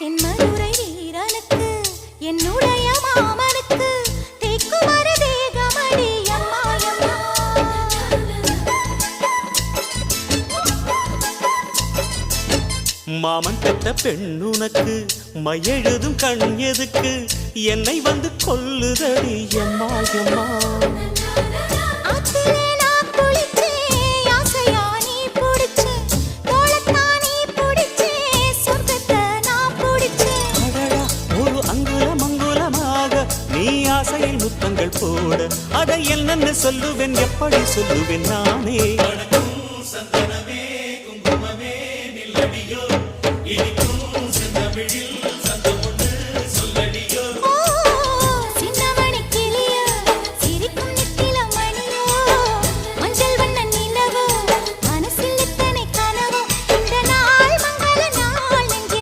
தென்மதுரை வீரனுக்கு என்னுடைய மாமனுக்கு தேக்குமர தேகமடி அம்மாயம்மா. மாமன் பெற்ற பெண்ணுனக்கு மையெழுதும் கண் எதுக்கு என்னை வந்து கொல்லுதடி எம்மாயம்மா. ஆசையில் முத்தங்கள் போட அதை என்னென்ன சொல்லுவேன் எப்படி சொல்லுவேன் நானே. சந்தனமே குங்குமமே நில்லடியோ இனிக்கும் செந்தமிழில்